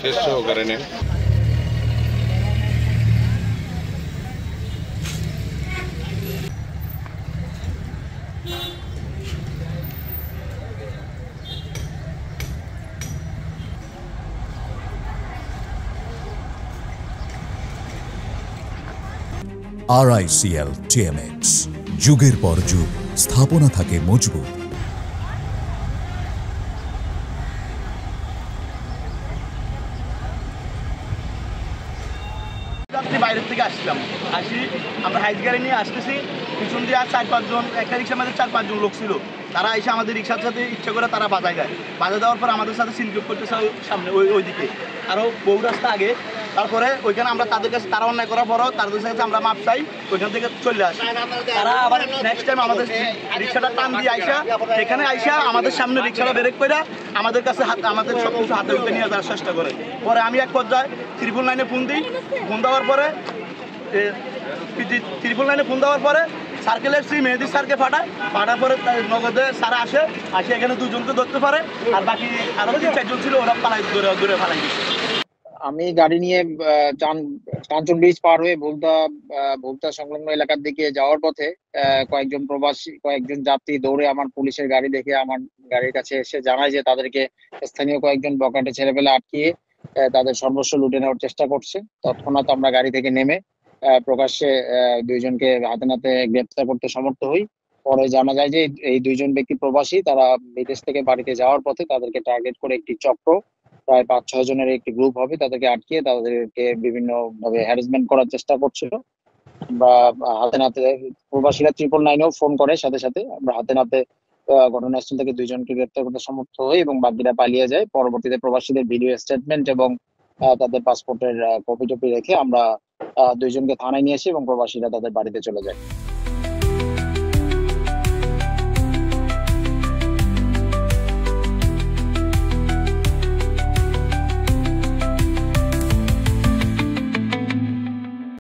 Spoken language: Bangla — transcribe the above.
फेस शो करें RICL TMX যুগের পর যুগ স্থাপনা থাকে মজবুত। বাইরের থেকে আসলাম আমরা হাইস গাড়ি নিয়ে আসতেছি, পিছন দিয়ে আর 4-5 জন, একটা রিক্সার মধ্যে 4-5 জন লোক ছিল। তারা এসে আমাদের রিক্সার সাথে ইচ্ছা করে তারা বাজায় দেয়। বাজায় দেওয়ার পর আমাদের সাথে সিলগ্রেপ করতেছে সামনে ওইদিকে আরও বহু রাস্তা আগে। তারপরে ওইখানে আমরা তাদের কাছে তারা অন্যায় করার পরও তাদের কাছে আমরা মাপ চাই, ওইখান থেকে চলে আসি। তারা আবার নেক্সট টাইম আমাদের রিক্সাটা টান দিয়ে আইসা এখানে আইসা আমাদের সামনে রিক্সাটা ব্রেক করে আমাদের কাছে আমাদের সব কিছু হাতে উঠে নিয়ে যাওয়ার চেষ্টা করে। পরে আমি এক পর্যায়ে 999 ফোন দিই। ফোন দেওয়ার পরে সার্কেলের শ্রী মেহেদি স্যারকে পাঠার পরে নগদে স্যার আসে এখানে 2 জনকে ধরতে পারে, আর বাকি আরো 3-4 জন ছিল ওরা দূরে ফালাই দিচ্ছে। আমি গাড়ি নিয়ে কাঞ্চন ব্রিজ পার হয়ে ভোলতা সংলগ্ন এলাকার দিকে যাওয়ার পথে কয়েকজন যাত্রী দৌড়ে আমার পুলিশের গাড়ি দেখে আমার গাড়ির কাছে এসে জানায় যে তাদেরকে স্থানীয় কয়েকজন বখাটে ছেলেপেলে আটকিয়ে তাদের সর্বস্ব লুটে নেওয়ার চেষ্টা করছে। তৎক্ষণাৎ আমরা গাড়ি থেকে নেমে প্রকাশ্যে 2 জনকে হাতে নাতে গ্রেপ্তার করতে সমর্থ হই। পরে জানা যায় যে এই 2 জন ব্যক্তি প্রবাসী, তারা বিদেশ থেকে বাড়িতে যাওয়ার পথে তাদেরকে টার্গেট করে একটি চক্র, প্রায় 5-6 জনের একটি গ্রুপ হবে, তাদেরকে আটকিয়ে তাদেরকে বিভিন্ন ভাবে হ্যারাসমেন্ট করার চেষ্টা করছিল। আমরা হাতে নাতে প্রবাসীরা 999-এও ফোন করে, সাথে সাথে আমরা হাতে নাতে ঘটনাস্থল থেকে 2 জনকে গ্রেপ্তার করতে সমর্থ হই এবং বাকিরা পালিয়ে যায়। পরবর্তীতে প্রবাসীদের ভিডিও স্টেটমেন্ট এবং তাদের পাসপোর্টের কপি টপি রেখে আমরা 2 জনকে থানায় নিয়ে আসি এবং প্রবাসীরা তাদের বাড়িতে চলে যায়।